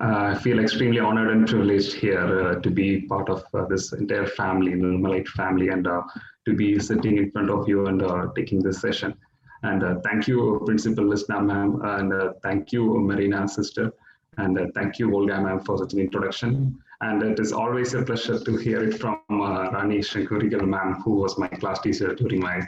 I feel extremely honored and privileged here to be part of this entire family, the Nirmalite family, and to be sitting in front of you and taking this session. And thank you, Principal Lisna ma'am, and thank you, Marina sister, and thank you, Olga ma'am, for such an introduction. And it is always a pleasure to hear it from Rani Shankurigal ma'am, who was my class teacher during my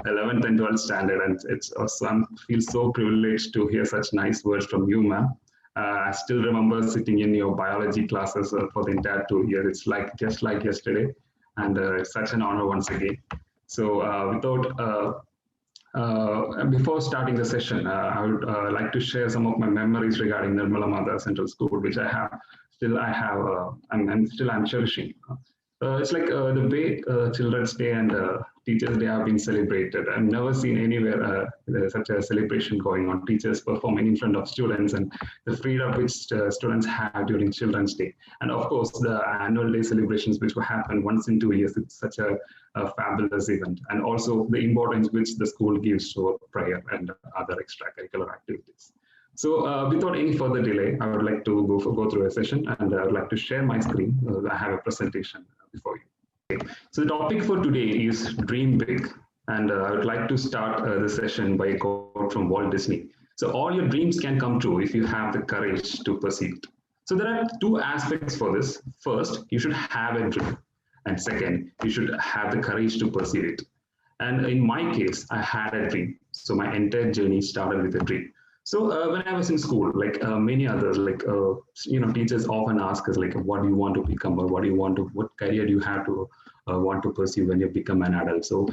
11th and 12th standard. And it's also, I feel so privileged to hear such nice words from you, ma'am. I still remember sitting in your biology classes for the entire 2 years. It's like just like yesterday, and it's such an honor once again. So, before starting the session, I would like to share some of my memories regarding Nirmalamatha Central School, which I'm cherishing. It's like the way Children's Day and Teachers' Day have been celebrated. I've never seen anywhere such a celebration going on. Teachers performing in front of students and the freedom which students have during Children's Day. And of course, the annual day celebrations, which will happen once in 2 years. It's such a fabulous event. And also the importance which the school gives to prayer and other extracurricular activities. So without any further delay, I would like to go through a session, and I would like to share my screen. I have a presentation before you. Okay. So the topic for today is Dream Big. And I would like to start the session by a quote from Walt Disney. So all your dreams can come true if you have the courage to pursue it. So there are two aspects for this. First, you should have a dream. And second, you should have the courage to pursue it. And in my case, I had a dream. So my entire journey started with a dream. So when I was in school, like many others, like teachers often ask us, like, what do you want to become, or what career do you have to want to pursue when you become an adult? So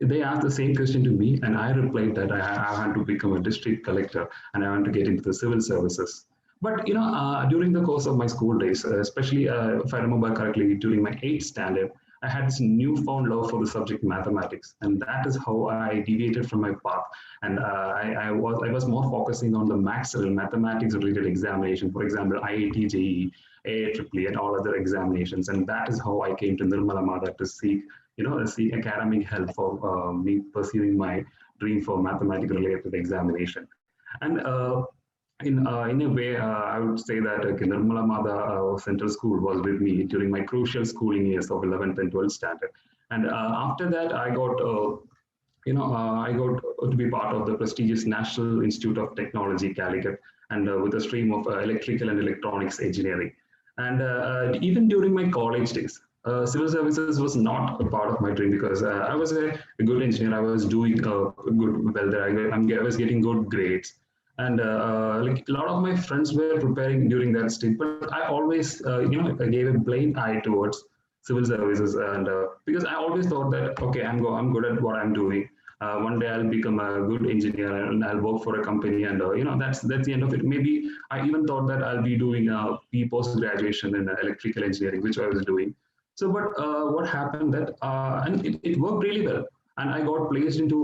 they asked the same question to me, and I replied that I want to become a district collector, and I want to get into the civil services. But during the course of my school days, especially if I remember correctly, during my 8th standard, I had this newfound love for the subject mathematics, and that is how I deviated from my path. And I was more focusing on the mathematics related examination, for example, IIT, JEE, AIEEE, and all other examinations. And that is how I came to Nirmalamatha to seek academic help for me pursuing my dream for mathematics related examination. And in a way, I would say that Nirmalamatha Central School was with me during my crucial schooling years of 11th and 12th standard. And after that, I got to be part of the prestigious National Institute of Technology, Calicut, and with a stream of electrical and electronics engineering. And even during my college days, civil services was not a part of my dream, because I was a good engineer. I was doing well there. I was getting good grades. And like a lot of my friends were preparing during that stage, but I always, I gave a blind eye towards civil services, and because I always thought that, okay, I'm good at what I'm doing. One day I'll become a good engineer and I'll work for a company, and that's the end of it. Maybe I even thought that I'll be doing post graduation in electrical engineering, which I was doing. So, but what happened that, and it worked really well. And I got placed into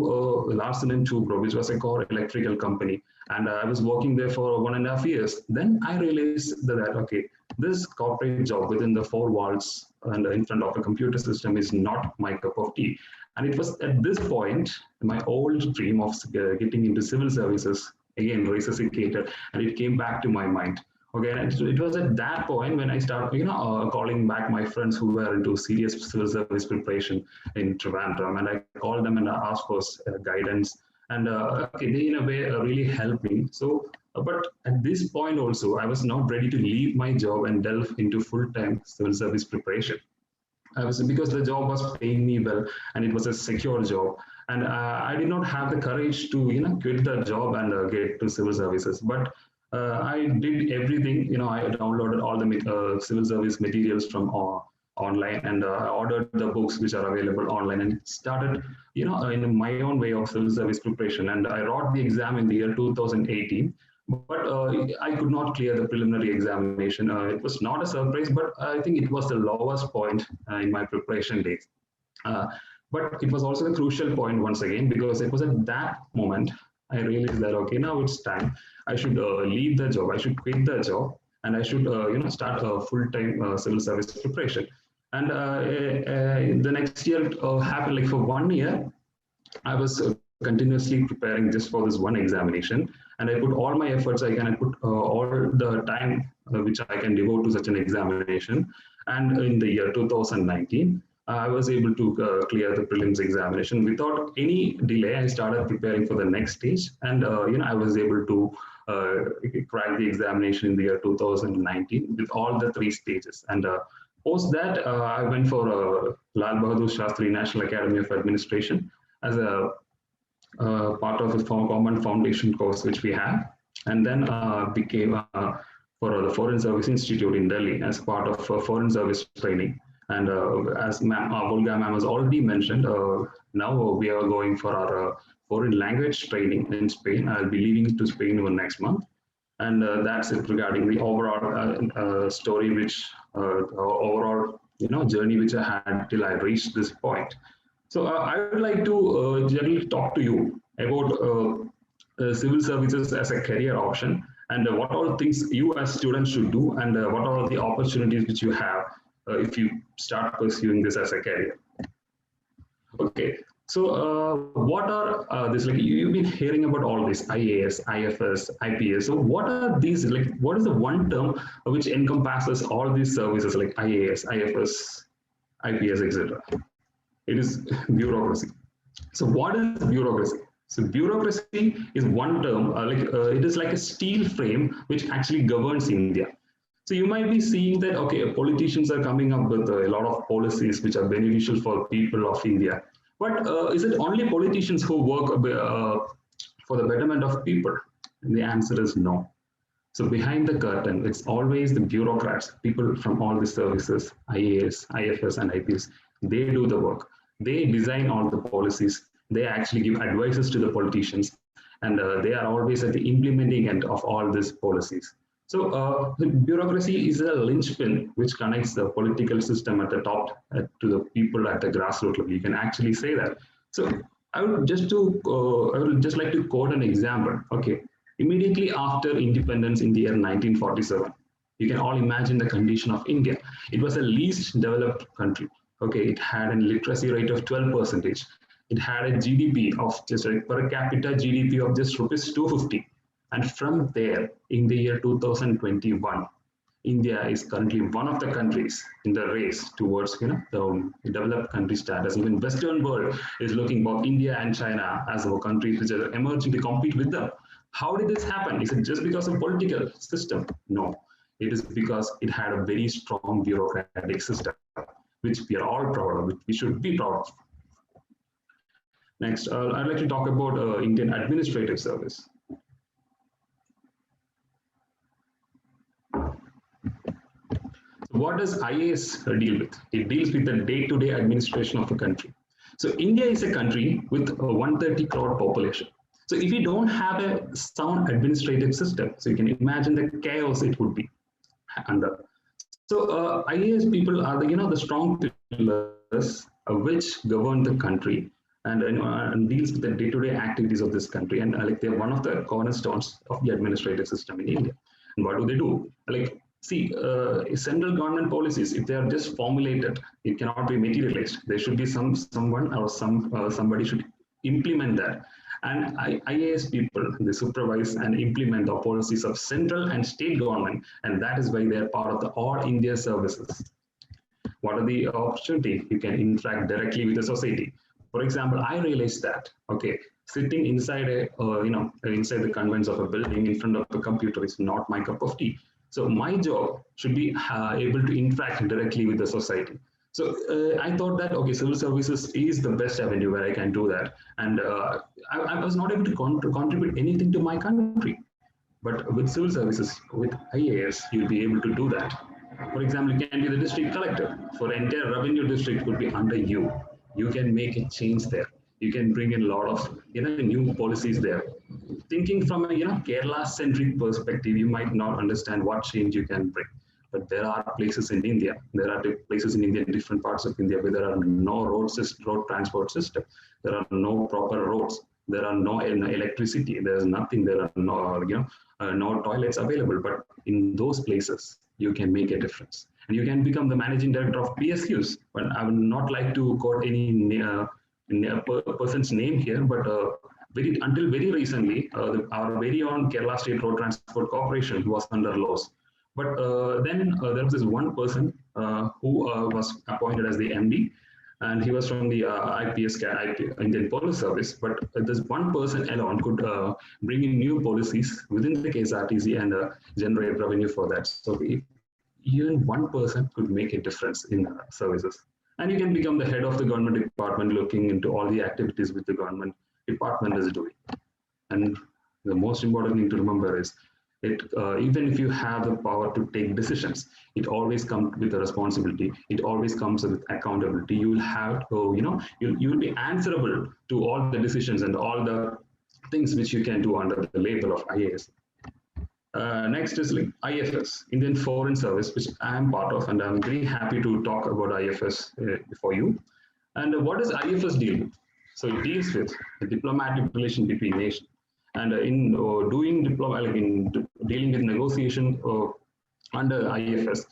Larsen & Toubro, which was a core electrical company. And I was working there for 1.5 years. Then I realized that, okay, this corporate job within the four walls and in front of a computer system is not my cup of tea. And it was at this point, my old dream of getting into civil services again resuscitated, and it came back to my mind. Okay, and it was at that point when I started, calling back my friends who were into serious civil service preparation in Trivandrum, and I called them and I asked for guidance. And okay, they in a way really helped me. So, but at this point also, I was not ready to leave my job and delve into full-time civil service preparation. Because the job was paying me well, and it was a secure job. And I did not have the courage to, quit the job and get to civil services. But I did everything. I downloaded all the civil service materials from online, and I ordered the books which are available online, and started, in my own way of civil service preparation. And I wrote the exam in the year 2018, but I could not clear the preliminary examination. It was not a surprise, but I think it was the lowest point in my preparation days. But it was also a crucial point once again, because it was at that moment I realized that, okay, now it's time. I should leave the job. I should quit the job, and I should, start a full-time civil service preparation. And the next year happened. Like for 1 year, I was continuously preparing just for this one examination, and I put all my efforts I put all the time which I can devote to such an examination. And in the year 2019, I was able to clear the prelims examination without any delay. I started preparing for the next stage, and I was able to crack the examination in the year 2019 with all the 3 stages. And post that, I went for Lal Bahadur Shastri National Academy of Administration as a part of the common foundation course which we have, and then became for the Foreign Service Institute in Delhi as part of foreign service training. And as Volga ma'am has already mentioned, now we are going for our foreign language training in Spain. I'll be leaving to Spain over next month. And that's it regarding the overall story, which overall journey which I had till I reached this point. So I would like to generally talk to you about civil services as a career option, and what all things you as students should do, and what are the opportunities which you have if you start pursuing this as a career. Okay, so what are this, like you've been hearing about all this IAS, IFS, IPS. So what are these, like what is the one term which encompasses all these services like IAS, IFS, IPS, etc.? It is bureaucracy. So what is bureaucracy? So bureaucracy is one term, it is like a steel frame which actually governs India. So you might be seeing that, okay, politicians are coming up with a lot of policies which are beneficial for people of India. But is it only politicians who work for the betterment of people? And the answer is no. So behind the curtain, it's always the bureaucrats, people from all the services, IAS, IFS, and IPS. They do the work. They design all the policies. They actually give advices to the politicians, and they are always at the implementing end of all these policies. So the bureaucracy is a linchpin which connects the political system at the top to the people at the grassroots level. You can actually say that. So I would just like to quote an example. Okay, immediately after independence in the year 1947, you can all imagine the condition of India. It was the least developed country. Okay, it had a literacy rate of 12%. It had a GDP of just like per capita GDP of just rupees 250. And from there, in the year 2021, India is currently one of the countries in the race towards the developed country status. Even Western world is looking for India and China as our countries which are emerging to compete with them. How did this happen? Is it just because of political system? No, it is because it had a very strong bureaucratic system, which we are all proud of, which we should be proud of. Next, I'd like to talk about Indian Administrative Service. What does IAS deal with? It deals with the day-to-day administration of a country. So India is a country with a 130 crore population. So if you don't have a sound administrative system, so you can imagine the chaos it would be under. So IAS people are the strong pillars which govern the country and deals with the day-to-day activities of this country, and they're one of the cornerstones of the administrative system in India. And what do? See, central government policies, if they are just formulated, it cannot be materialized. There should be someone or somebody should implement that. And IAS people, they supervise and implement the policies of central and state government, and that is why they are part of the all India services. What are the opportunities? You can interact directly with the society. For example, I realized that, okay, sitting inside inside the convents of a building in front of a computer is not my cup of tea. So my job should be able to interact directly with the society. So I thought that, okay, civil services is the best avenue where I can do that. And I was not able to contribute anything to my country. But with civil services, with IAS, you'll be able to do that. For example, you can be the district collector. For entire revenue district would be under you. You can make a change there. You can bring in a lot of new policies there. Thinking from a Kerala-centric perspective, you might not understand what change you can bring. But there are places in India. There are places in India, in different parts of India, where there are no road transport system. There are no proper roads. There are no electricity. There is nothing. There are no toilets available. But in those places, you can make a difference, and you can become the managing director of PSUs. But I would not like to quote any person's name here, but until very recently, our very own Kerala State Road Transport Corporation was under laws. But then there was this one person who was appointed as the MD, and he was from the IPS, Indian Police Service. But this one person alone could bring in new policies within the KSRTC and generate revenue for that. So even one person could make a difference in services. And you can become the head of the government department, looking into all the activities which the government department is doing. And the most important thing to remember is, even if you have the power to take decisions, it always comes with a responsibility. It always comes with accountability. You will have to, you will be answerable to all the decisions and all the things which you can do under the label of IAS. Next is like IFS, Indian Foreign Service, which I am part of, and I'm very happy to talk about IFS for you. And what does IFS deal with? So it deals with the diplomatic relation between nations. And in doing dealing with negotiation under IFS,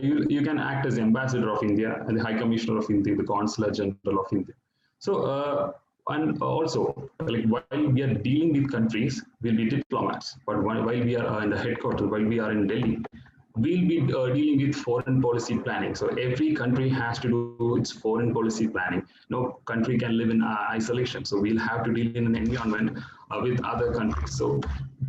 you can act as the ambassador of India and the High Commissioner of India, the Consular General of India. So and also, like, while we are dealing with countries, we'll be diplomats. But while we are in the headquarters, while we are in Delhi, we'll be dealing with foreign policy planning. So every country has to do its foreign policy planning. No country can live in isolation. So we'll have to deal in an environment with other countries. So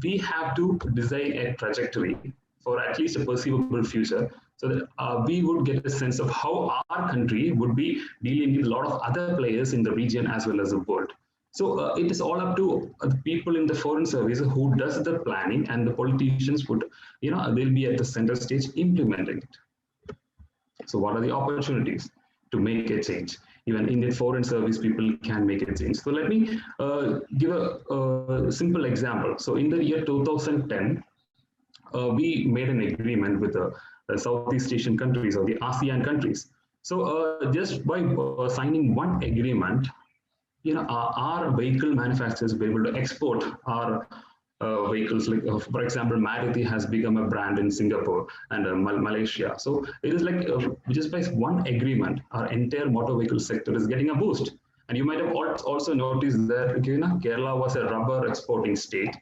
we have to design a trajectory for at least a perceivable future, so that we would get a sense of how our country would be dealing with a lot of other players in the region as well as the world. So it is all up to the people in the foreign service who does the planning, and the politicians would, they'll be at the center stage implementing it. So what are the opportunities to make a change? Even in the foreign service, people can make a change. So let me give a simple example. So in the year 2010, we made an agreement with the Southeast Asian countries, or the ASEAN countries. So just by signing one agreement, our vehicle manufacturers were able to export our vehicles. Like, for example, Maruti has become a brand in Singapore and Malaysia. So it is like just by one agreement, our entire motor vehicle sector is getting a boost. And you might have also noticed that Kerala was a rubber exporting state.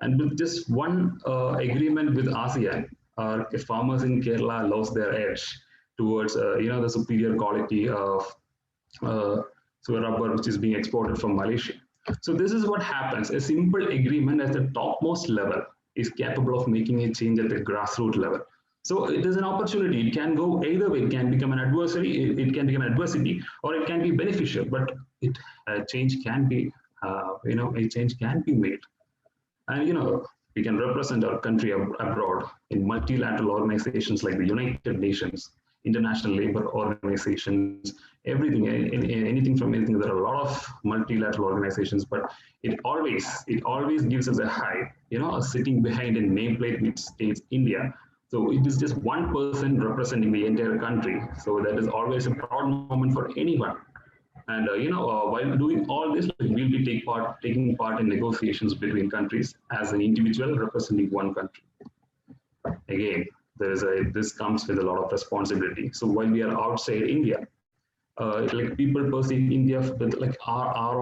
And with just one agreement with ASEAN, farmers in Kerala lost their edge towards the superior quality of rubber which is being exported from Malaysia. So this is what happens. A simple agreement at the topmost level is capable of making a change at the grassroots level. So it is an opportunity. It can go either way. It can become an adversary. It can become adversity, or it can be beneficial. But a change can be, a change can be made. And we can represent our country abroad in multilateral organizations like the United Nations, International Labour Organizations, everything, anything from anything. There are a lot of multilateral organizations, but it always gives us a high, sitting behind a nameplate which states India. So it is just one person representing the entire country. So that is always a proud moment for anyone. And while doing all this, we'll be taking part in negotiations between countries as an individual representing one country. Again, this comes with a lot of responsibility. So while we are outside India, people perceive India with our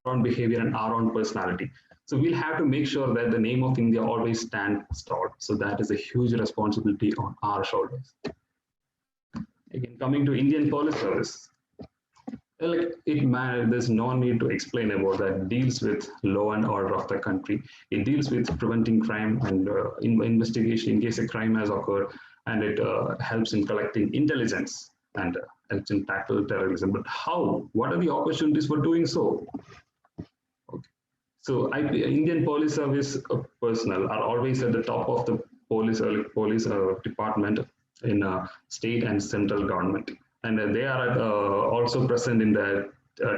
own behavior and our own personality. So we'll have to make sure that the name of India always stands tall. So that is a huge responsibility on our shoulders. Again, coming to Indian Police Service, there's no need to explain about that. It deals with law and order of the country. It deals with preventing crime and investigation in case a crime has occurred, and it helps in collecting intelligence and helps in tackle terrorism. But how? What are the opportunities for doing so? Okay. So Indian Police Service personnel are always at the top of the police department in state and central government. And they are also present in the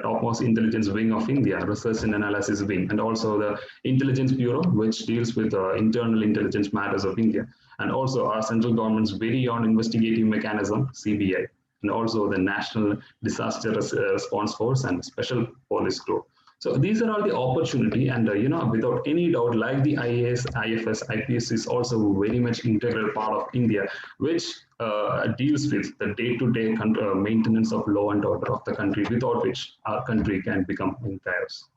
topmost intelligence wing of India, research and analysis wing, and also the Intelligence Bureau, which deals with internal intelligence matters of India, and also our central government's very own investigative mechanism, CBI, and also the National Disaster Response Force and Special Police Group. So these are all the opportunity, and without any doubt, like the IAS, IFS, IPS is also very much integral part of India, which deals with the day-to-day maintenance of law and order of the country, without which our country can become in chaos.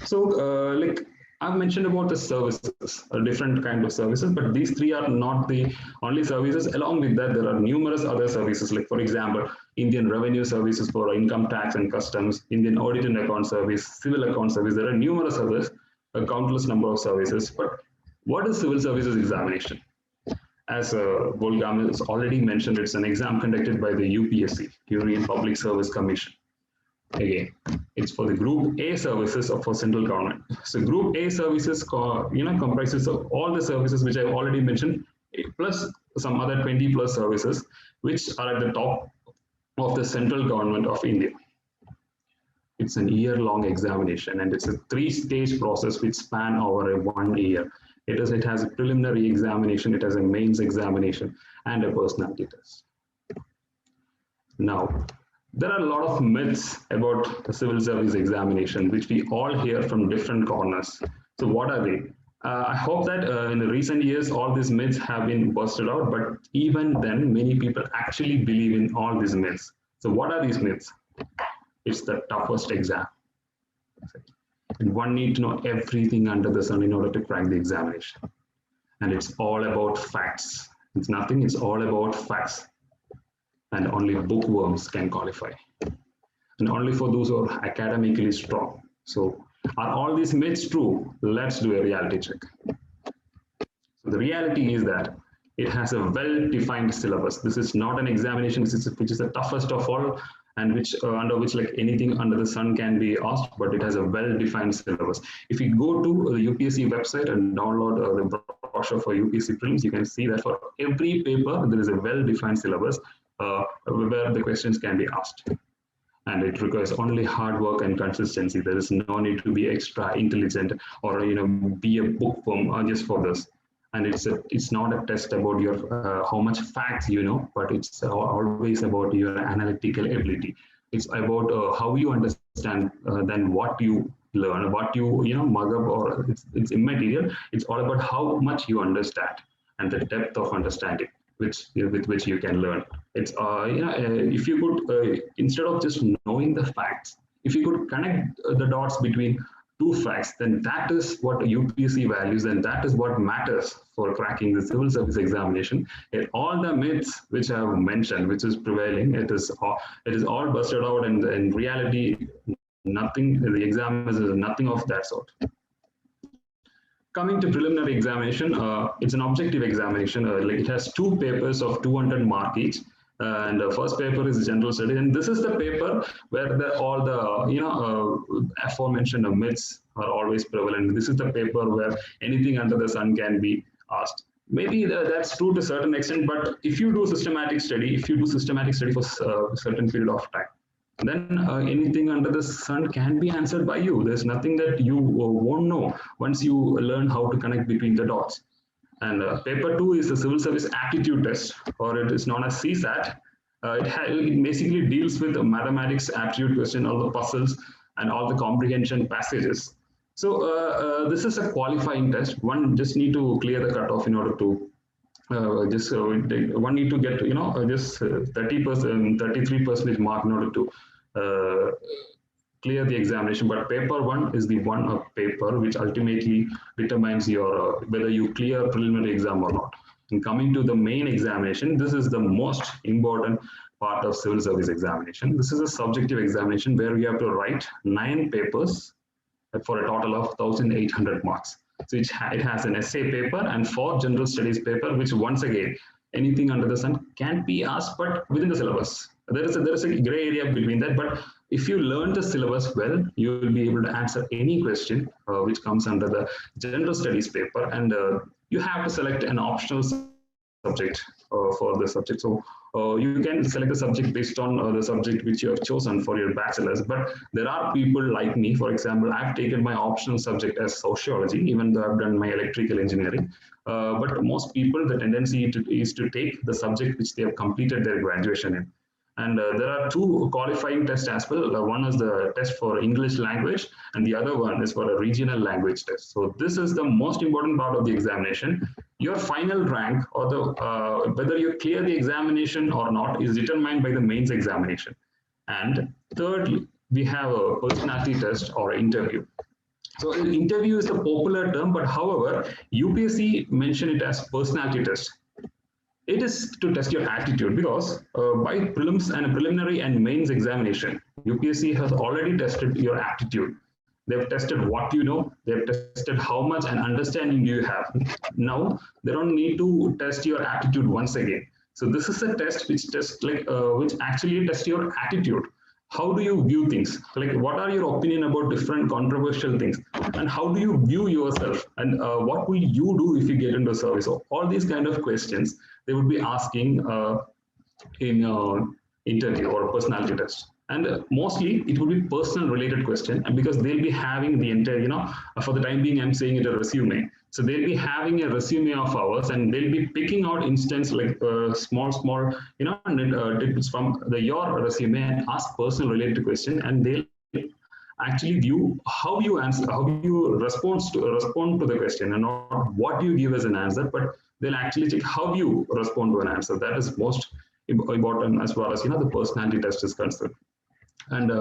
So like I've mentioned about the services, different kind of services, but these three are not the only services. Along with that, there are numerous other services, like for example, Indian Revenue Services for income tax and customs, Indian Audit and Account Service, Civil Account Service. There are numerous others, a countless number of services. But what is Civil Services Examination? As Volgam has already mentioned, it's an exam conducted by the UPSC, Union Public Service Commission. Again, it's for the Group A services of for central government. So Group A services, comprises of all the services which I've already mentioned, plus some other 20 plus services, which are at the top of the central government of India. It's an year-long examination, and it's a 3-stage process which span over 1 year. It has a preliminary examination, it has a mains examination, and a personality test. Now, there are a lot of myths about the civil service examination, which we all hear from different corners. So what are they? I hope that in the recent years, all these myths have been busted out, but even then, many people actually believe in all these myths. So what are these myths? It's the toughest exam. And one needs to know everything under the sun in order to crack the examination. And it's all about facts. It's nothing, it's all about facts. And only bookworms can qualify. And only for those who are academically strong. So are all these myths true? Let's do a reality check. So the reality is that it has a well-defined syllabus. This is not an examination which is the toughest of all, and which under which like anything under the sun can be asked, but it has a well-defined syllabus. If you go to the UPSC website and download the brochure for UPSC prelims, you can see that for every paper there is a well-defined syllabus where the questions can be asked. And it requires only hard work and consistency. There is no need to be extra intelligent or be a bookworm just for this. And it's not a test about your how much facts you know, but it's always about your analytical ability. It's about how you understand than what you learn, what you mug up, or it's immaterial. It's all about how much you understand and the depth of understanding with which you can learn. It's if you could instead of just knowing the facts, if you could connect the dots between two facts, then that is what UPSC values, and that is what matters for cracking the civil service examination. And all the myths which I have mentioned, which is prevailing, it is all busted out, and in reality, nothing. The exam is nothing of that sort. Coming to preliminary examination, it's an objective examination. Like it has 2 papers of 200 mark each. And the first paper is general studies, and this is the paper where all the aforementioned myths are always prevalent. This is the paper where anything under the sun can be asked. Maybe that's true to a certain extent, but if you do systematic study, for a certain period of time, then anything under the sun can be answered by you. There's nothing that you won't know once you learn how to connect between the dots. And paper 2 is the civil service aptitude test, or it is known as CSAT. It basically deals with the mathematics aptitude question, all the puzzles and all the comprehension passages. So this is a qualifying test. One just need to clear the cutoff in order to one need to get just 30%, 33% mark in order to clear the examination. But paper 1 is the one paper which ultimately determines your whether you clear preliminary exam or not. And coming to the main examination, this is the most important part of civil service examination. This is a subjective examination where you have to write 9 papers for a total of 1,800 marks. So it has an essay paper and 4 general studies paper, which once again, anything under the sun can be asked, but within the syllabus. There is a gray area between that, but if you learn the syllabus well, you will be able to answer any question which comes under the general studies paper, and you have to select an optional subject for the subject. So you can select a subject based on the subject which you have chosen for your bachelor's. But there are people like me, for example, I've taken my optional subject as sociology, even though I've done my electrical engineering. But most people, the tendency is to take the subject which they have completed their graduation in. And there are 2 qualifying tests as well. One is the test for English language, and the other one is for a regional language test. So this is the most important part of the examination. Your final rank, or the whether you clear the examination or not, is determined by the mains examination. And thirdly, we have a personality test or interview. So interview is a popular term, but however, UPSC mentioned it as personality test. It is to test your attitude because by prelims and preliminary and mains examination, UPSC has already tested your attitude. They've tested what you know, they've tested how much and understanding you have. Now, they don't need to test your attitude once again. So this is a test which which actually tests your attitude. How do you view things? Like, what are your opinion about different controversial things? And how do you view yourself? And what will you do if you get into service? So all these kind of questions they would be asking in interview or personality test. And mostly it will be personal related question, and because they'll be having the entire, for the time being, I'm saying it a resume. So they'll be having a resume of ours, and they'll be picking out instance like small, tidbits from your resume and ask personal related question, and they'll actually view how you answer, how you respond to the question, and not what you give as an answer, but they'll actually check how you respond to an answer. That is most important as far as the personality test is concerned. And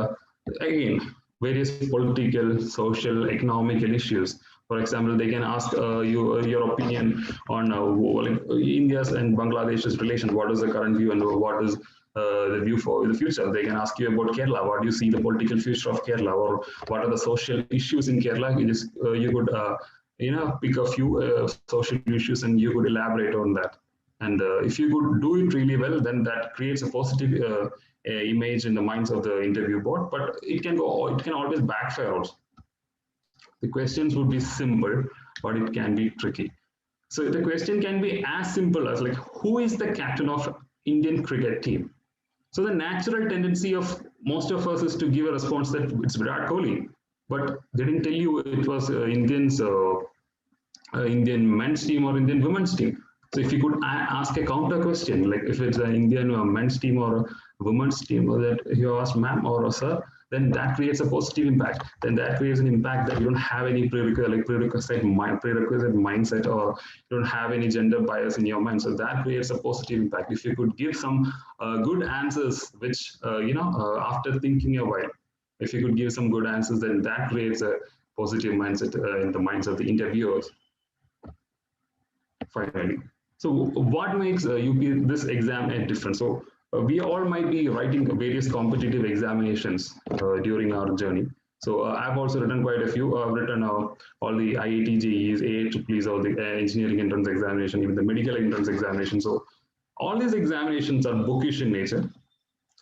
again, various political, social, economical issues. For example, they can ask you your opinion on India's and Bangladesh's relation. What is the current view and what is the view for the future? They can ask you about Kerala. What do you see the political future of Kerala, or what are the social issues in Kerala? You could pick a few social issues and you could elaborate on that. And if you could do it really well, then that creates a positive image in the minds of the interview board. But it can always backfire also. The questions would be simple, but it can be tricky. So the question can be as simple as like, who is the captain of Indian cricket team? So the natural tendency of most of us is to give a response that it's Virat Kohli, but they didn't tell you it was Indian men's team or Indian women's team. So if you could ask a counter question, like if it's an Indian men's team or a women's team, or that you ask ma'am or sir, then that creates a positive impact. Then that creates an impact that you don't have any prerequisite mindset, or you don't have any gender bias in your mind. So that creates a positive impact. If you could give some good answers, which, after thinking a while, if you could give some good answers, then that creates a positive mindset in the minds of the interviewers. Finally. So what makes this exam different? So we all might be writing various competitive examinations during our journey. So I've also written quite a few. I've written all the IIT JEEs, AIEEEs, all the engineering entrance examination, even the medical entrance examination. So all these examinations are bookish in nature.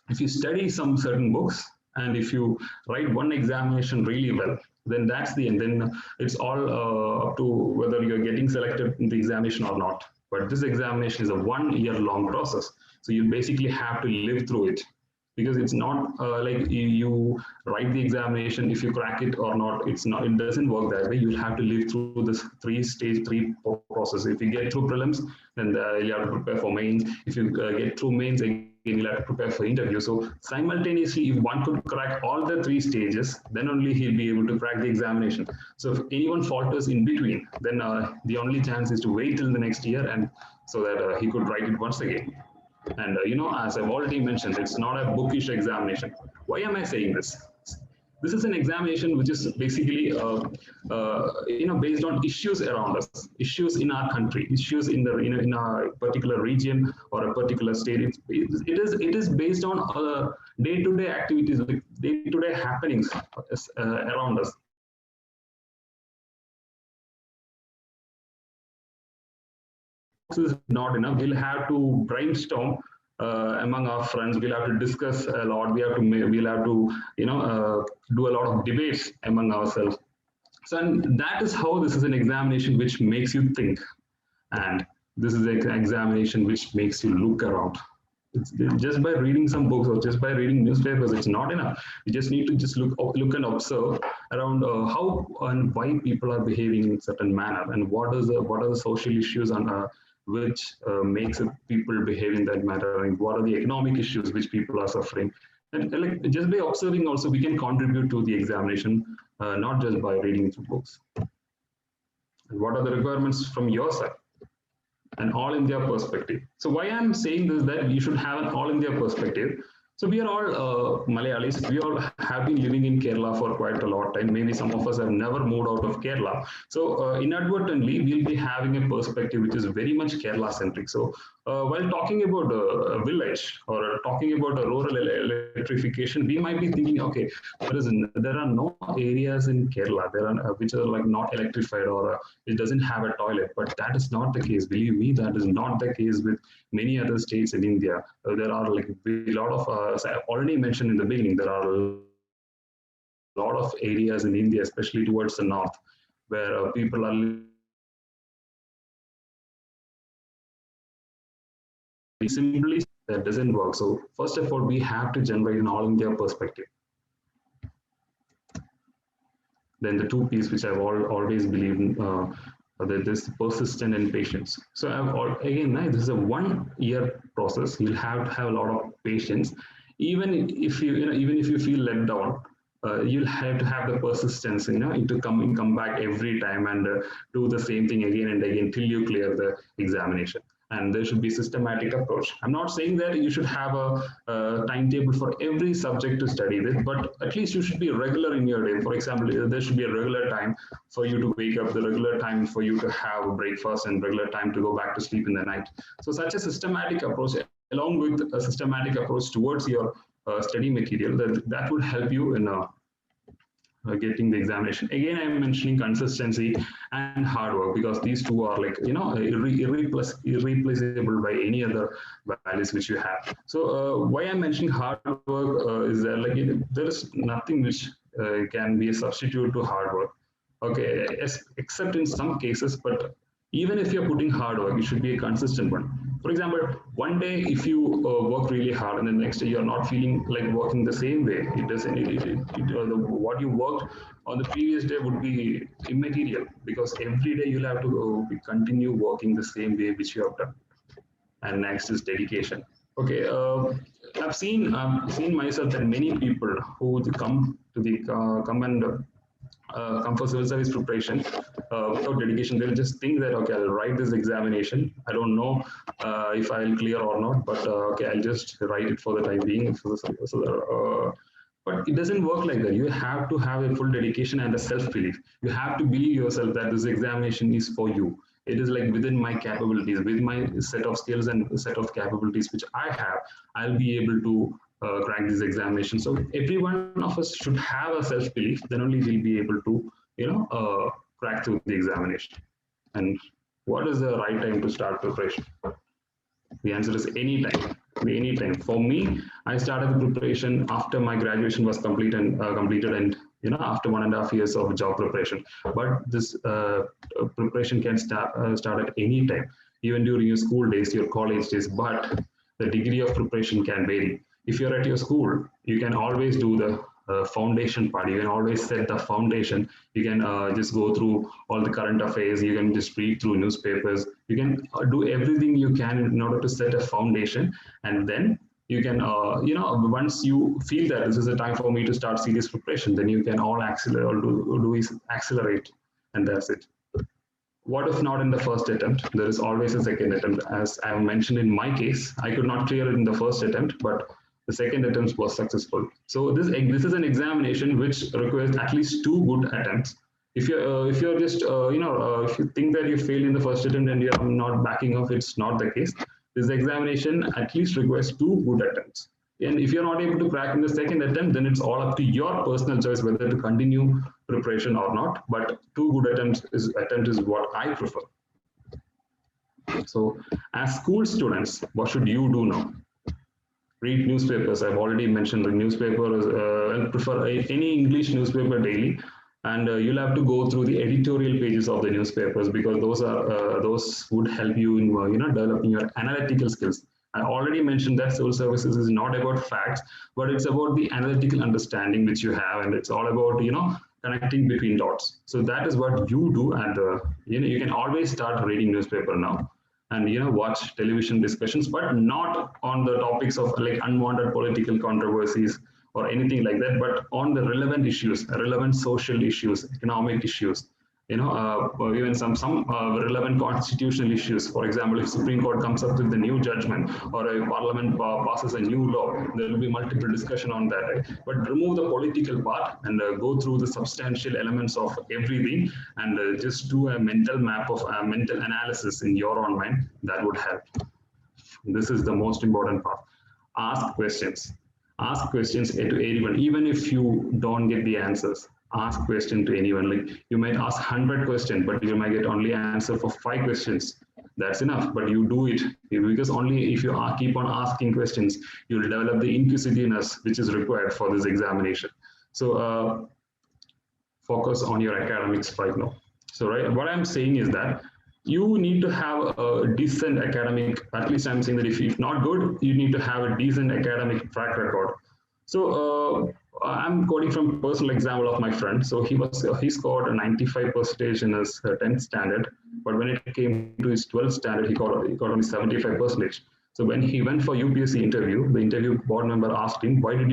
If you study some certain books, and if you write one examination really well, then that's the end. Then it's all up to whether you're getting selected in the examination or not. But this examination is a 1 year long process. So you basically have to live through it, because it's not like you write the examination, if you crack it or not, it doesn't work that way. You'll have to live through this three process. If you get through prelims, then you have to prepare for mains. If you get through mains, again, you'll have to prepare for interview. So simultaneously, if one could crack all the 3 stages, then only he'll be able to crack the examination. So if anyone falters in between, then the only chance is to wait till the next year, and so that he could write it once again. And as I've already mentioned, it's not a bookish examination. Why am I saying this? This is an examination which is basically based on issues around us, issues in our country, issues in the in a particular region or a particular state. It is based on day-to-day activities, like day-to-day happenings around us. Is not enough. We'll have to brainstorm among our friends. We'll have to discuss a lot. We'll have to do a lot of debates among ourselves. So, and that is how this is an examination which makes you think, and this is an examination which makes you look around. It's just by reading some books or just by reading newspapers, it's not enough. You just need to just look and observe around how and why people are behaving in a certain manner, and what are the social issues on which makes people behave in that manner, and what are the economic issues which people are suffering. And like just by observing also, we can contribute to the examination, not just by reading through books. And what are the requirements from your side? An all India perspective. So why I'm saying this, that you should have an all India perspective. So we are all Malayalis. We all have been living in Kerala for quite a lot of time. Maybe some of us have never moved out of Kerala. So inadvertently, we'll be having a perspective which is very much Kerala centric. So while talking about a village or talking about a rural electrification, we might be thinking, okay, there are no areas in Kerala which are like not electrified or it doesn't have a toilet. But that is not the case. Believe me, that is not the case with many other states in India. There are like a lot of, as I already mentioned in the beginning, there are a lot of areas in India, especially towards the north, where people are simply that doesn't work. So first of all, we have to generate an all India perspective. Then the two P's which I've always believed in, that this persistent and patience. So again, this is a 1 year process. You'll have to have a lot of patience. Even if you feel let down, you'll have to have the persistence, to come back every time and do the same thing again and again till you clear the examination. And there should be systematic approach. I'm not saying that you should have a timetable for every subject to study this, but at least you should be regular in your day. For example, there should be a regular time for you to wake up, the regular time for you to have breakfast, and regular time to go back to sleep in the night. So such a systematic approach, along with a systematic approach towards your study material, that would help you in getting the examination. Again, I'm mentioning consistency and hard work because these two are like, irreplaceable by any other values which you have. So why I'm mentioning hard work is that like there is nothing which can be a substitute to hard work. Okay, except in some cases, but even if you're putting hard work, it should be a consistent one. For example, one day if you work really hard and the next day you're not feeling like working the same way, what you worked on the previous day would be immaterial because every day you'll have to continue working the same way which you have done. And next is dedication. Okay, I've seen myself that many people who come for civil service preparation without dedication, they'll just think that, okay, I'll write this examination. I don't know if I'll clear or not, but okay, I'll just write it for the time being. But it doesn't work like that. You have to have a full dedication and a self-belief. You have to believe yourself that this examination is for you. It is like within my capabilities, with my set of skills and set of capabilities which I have, I'll be able to crack this examination. So every one of us should have a self-belief, then only we'll be able to, crack through the examination. And what is the right time to start preparation? The answer is anytime. Anytime. For me, I started the preparation after my graduation was completed and after 1.5 years of job preparation. But this preparation can start at any time, even during your school days, your college days. But the degree of preparation can vary. If you're at your school, you can always do the foundation part. You can always set the foundation. You can just go through all the current affairs. You can just read through newspapers. You can do everything you can in order to set a foundation. And then you can, once you feel that this is a time for me to start serious preparation, then you can all accelerate, and that's it. What if not in the first attempt? There is always a second attempt. As I mentioned in my case, I could not clear it in the first attempt, but the second attempt was successful. So this is an examination which requires at least 2 good attempts. If you're just if you think that you failed in the first attempt and you're not backing off, it's not the case. This examination at least requires 2 good attempts. And if you're not able to crack in the second attempt, then it's all up to your personal choice whether to continue preparation or not. But 2 good attempts is what I prefer. So as school students, what should you do now? Read newspapers. I've already mentioned the newspapers. I prefer any English newspaper daily, and you'll have to go through the editorial pages of the newspapers because those would help you in developing your analytical skills. I already mentioned that civil services is not about facts, but it's about the analytical understanding which you have, and it's all about connecting between dots. So that is what you do, and you can always start reading newspaper now. And watch television discussions, but not on the topics of like unwanted political controversies or anything like that, but on the relevant issues, relevant social issues, economic issues, even some relevant constitutional issues. For example, if Supreme Court comes up with a new judgment or a parliament passes a new law, there will be multiple discussion on that. Right? But remove the political part and go through the substantial elements of everything and just do a mental map of mental analysis in your own mind. That would help. This is the most important part. Ask questions. Ask questions to anyone, even if you don't get the answers. Ask question to anyone. Like you might ask 100 questions, but you might get only answer for 5 questions. That's enough, but you do it because only if you keep on asking questions, you'll develop the inquisitiveness which is required for this examination. So focus on your academics right now. So what I'm saying is that you need to have a decent academic, at least I'm saying that if not good, you need to have a decent academic track record. So I'm quoting from personal example of my friend. So he scored a 95% in his 10th standard, but when it came to his 12th standard, he got only 75%. So when he went for UPSC interview, the interview board member asked him, why did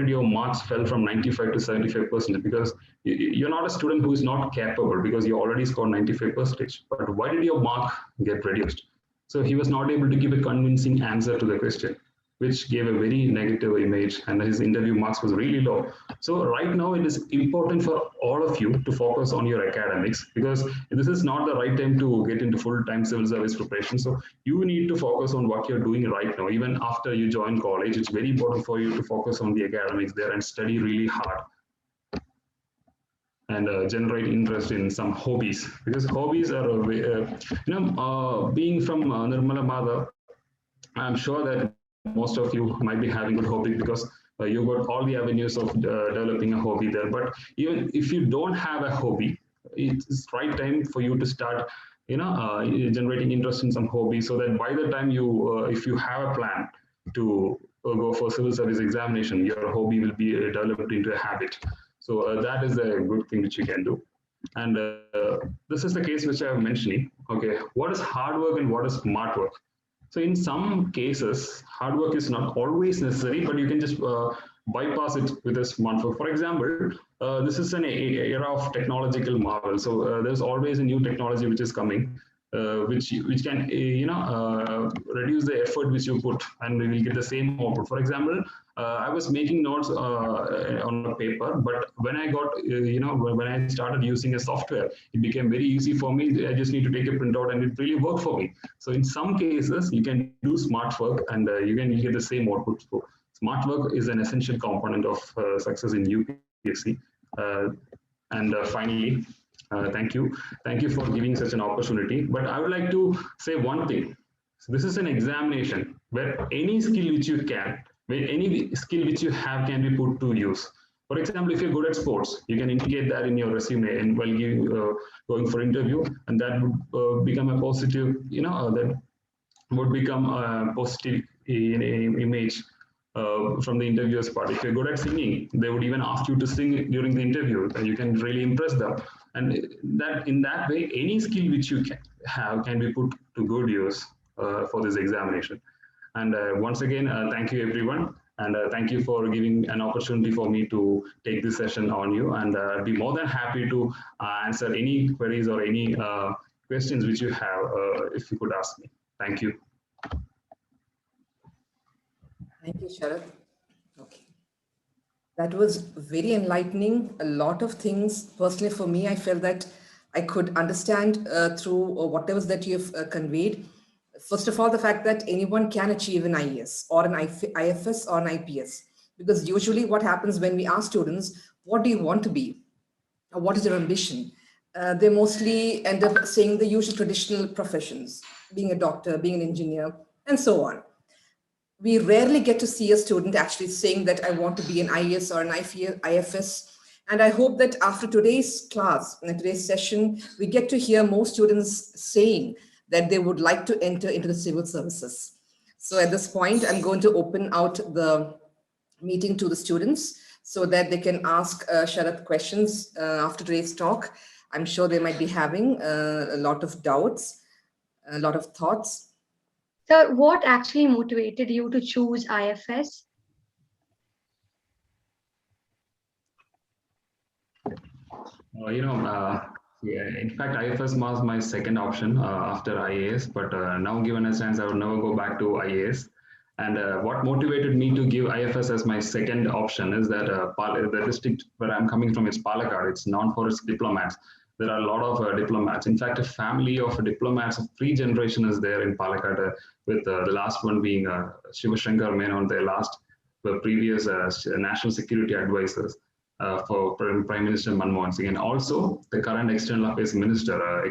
your marks fell from 95 to 75%? Because you're not a student who is not capable because you already scored 95%. But why did your mark get reduced? So he was not able to give a convincing answer to the question, which gave a very negative image, and his interview marks was really low. So right now it is important for all of you to focus on your academics, because this is not the right time to get into full-time civil service preparation. So you need to focus on what you're doing right now. Even after you join college, it's very important for you to focus on the academics there and study really hard and generate interest in some hobbies, because hobbies are, being from Nirmalamatha, I'm sure that most of you might be having a hobby because you got all the avenues of developing a hobby there. But even if you don't have a hobby, it's right time for you to start, generating interest in some hobby, so that by the time if you have a plan to go for civil service examination, your hobby will be developed into a habit. So that is a good thing which you can do. And this is the case which I am mentioning. Okay, what is hard work and what is smart work? So in some cases, hard work is not always necessary, but you can just bypass it with a smart work. For example, this is an era of technological marvel. So there's always a new technology which is coming, which can reduce the effort which you put, and we will get the same output. For example, I was making notes on a paper, but when I got when I started using a software, it became very easy for me. I just need to take a printout, and it really worked for me. So in some cases, you can do smart work, and you get the same output. So smart work is an essential component of success in UPSC. And finally, thank you for giving such an opportunity. But I would like to say one thing. So this is an examination where any skill which you have can be put to use. For example, if you're good at sports, you can indicate that in your resume and while going for interview, and that would become a positive, that would become a positive image from the interviewer's part. If you're good at singing, they would even ask you to sing during the interview, and you can really impress them. And that in that way, any skill which you can be put to good use for this examination. And once again, thank you everyone. And thank you for giving an opportunity for me to take this session on you. And I'd be more than happy to answer any queries or any questions which you have, if you could ask me. Thank you. Thank you, Sharath. Okay. That was very enlightening. A lot of things, personally for me, I felt that I could understand through whatever that you've conveyed. First of all, the fact that anyone can achieve an IAS or an IFS or an IPS. Because usually what happens when we ask students, what do you want to be? Or what is your ambition? They mostly end up saying the usual traditional professions, being a doctor, being an engineer, and so on. We rarely get to see a student actually saying that I want to be an IAS or an IFS. And I hope that after today's class and today's session, we get to hear more students saying that they would like to enter into the civil services. So at this point, I'm going to open out the meeting to the students so that they can ask Sharath questions after today's talk. I'm sure they might be having a lot of doubts, a lot of thoughts. So what actually motivated you to choose IFS? Yeah, in fact, IFS was my second option after IAS, but now given a chance, I would never go back to IAS. And what motivated me to give IFS as my second option is that the district where I'm coming from is Palakkad. It's known for its diplomats. There are a lot of diplomats. In fact, a family of diplomats of three generations is there in Palakkad, with the last one being Shiva Shankar Menon, the last the previous national security advisors for Prime Minister Manmohan Singh, and also the current External Affairs Minister,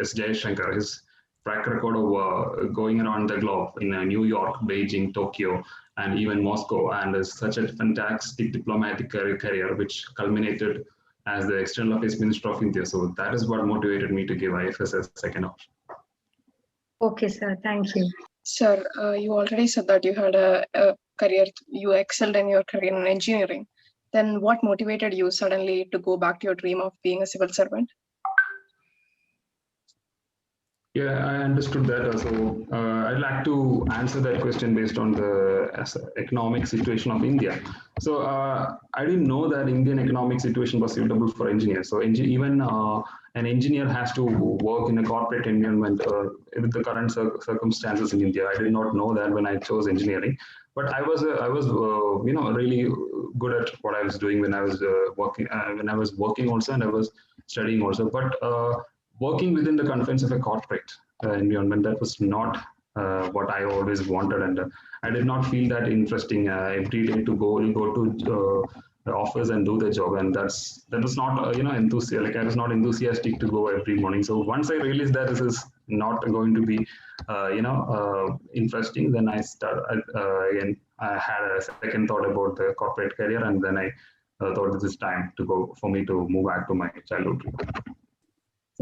S. Jayashankar. His track record of going around the globe in New York, Beijing, Tokyo, and even Moscow, and is such a fantastic diplomatic career, which culminated as the External Affairs Minister of India. So that is what motivated me to give IFS as second option. Okay, sir. Thank you. Sir, you already said that you had a career, you excelled in your career in engineering. Then what motivated you suddenly to go back to your dream of being a civil servant? Yeah, I understood that. So I'd like to answer that question based on the economic situation of India. So I didn't know that Indian economic situation was suitable for engineers. So even an engineer has to work in a corporate environment with the current circumstances in India. I did not know that when I chose engineering. But I was really good at what I was doing when I was working also, and I was studying also. But working within the confines of a corporate environment, that was not what I always wanted, and I did not feel that interesting every day to go to the office and do the job, and that was not enthusiastic. Like I was not enthusiastic to go every morning. So once I realized that this is not going to be interesting, then I started again. I had a second thought about the corporate career, and then I thought this is time to go for me to move back to my childhood dream.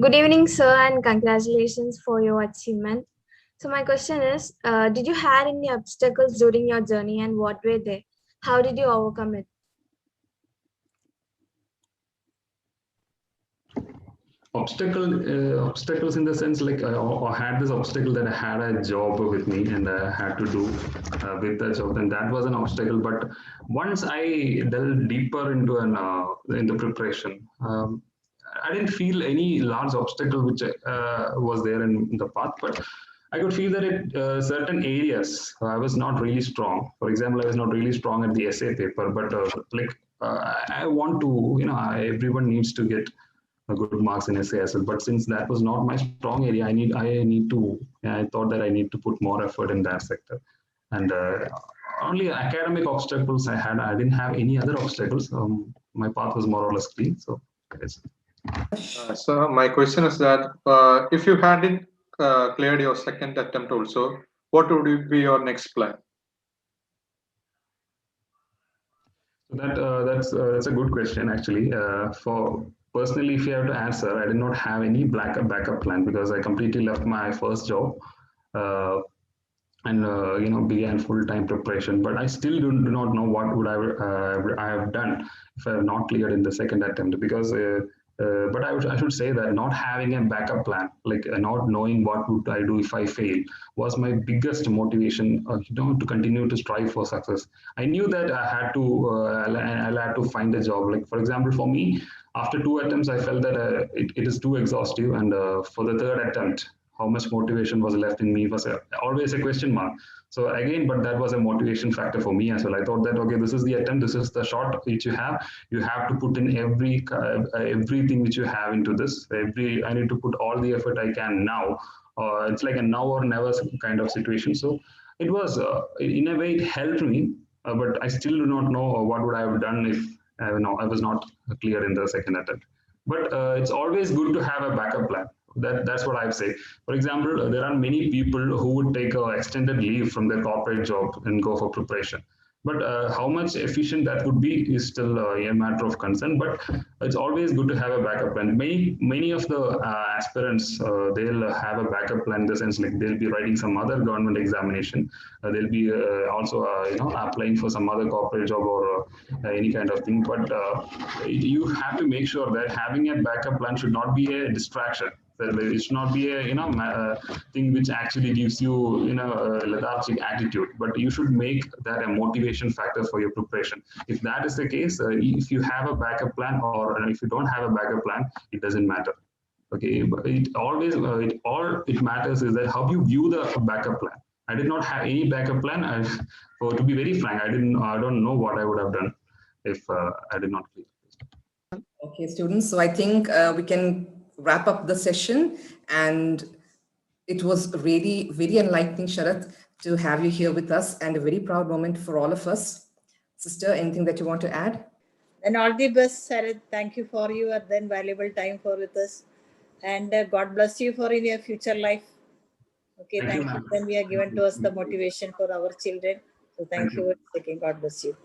Good evening, sir, and congratulations for your achievement. So my question is, did you have any obstacles during your journey, and what were they? How did you overcome it? Obstacles in the sense like I had this obstacle that I had a job with me and I had to do with the job, and that was an obstacle. But once I delved deeper into the preparation, I didn't feel any large obstacle which was there in the path, but I could feel that at certain areas I was not really strong. For example, I was not really strong at the essay paper, but I want to, everyone needs to get good marks in essay as well. But since that was not my strong area, I thought that I need to put more effort in that sector. And only academic obstacles I had. I didn't have any other obstacles. My path was more or less clean. So, yes. So my question is that if you hadn't cleared your second attempt also, what would be your next plan? That's a good question actually. For personally, if you have to answer, I did not have any backup plan because I completely left my first job and began full-time preparation. But I still do not know what would I have done if I have not cleared in the second attempt, because but I should say that not having a backup plan, like not knowing what would I do if I fail, was my biggest motivation to continue to strive for success. I knew that I had to find a job. Like for example, for me, after 2 attempts, I felt that it is too exhaustive, and for the third attempt, how much motivation was left in me was always a question mark. So again, but that was a motivation factor for me as well. I thought that, okay, this is the attempt, this is the shot which you have to put in everything which you have into this. I need to put all the effort I can now. It's like a now or never kind of situation. So it was, in a way, it helped me, but I still do not know what would I have done if I was not clear in the second attempt. But it's always good to have a backup plan. That's what I say. For example, there are many people who would take an extended leave from their corporate job and go for preparation. But how much efficient that would be is still a matter of concern. But it's always good to have a backup plan. Many of the aspirants, they'll have a backup plan in the sense like they'll be writing some other government examination. They'll be also applying for some other corporate job or any kind of thing. But you have to make sure that having a backup plan should not be a distraction. It should not be a thing which actually gives you a lethargic attitude, but you should make that a motivation factor for your preparation. If that is the case, if you have a backup plan or if you don't have a backup plan, it doesn't matter. Okay, but it matters is that how you view the backup plan. I did not have any backup plan. To be very frank, I don't know what I would have done if I did not clear. Okay, students. So I think we can wrap up the session, and it was really very enlightening, Sharath, to have you here with us, and a very proud moment for all of us. Sister, anything that you want to add? And all the best, Sarath. Thank you for your then valuable time for with us, and God bless you for in your future life. Okay, thank you. Then we are given to us the motivation for our children. So thank you. God bless you.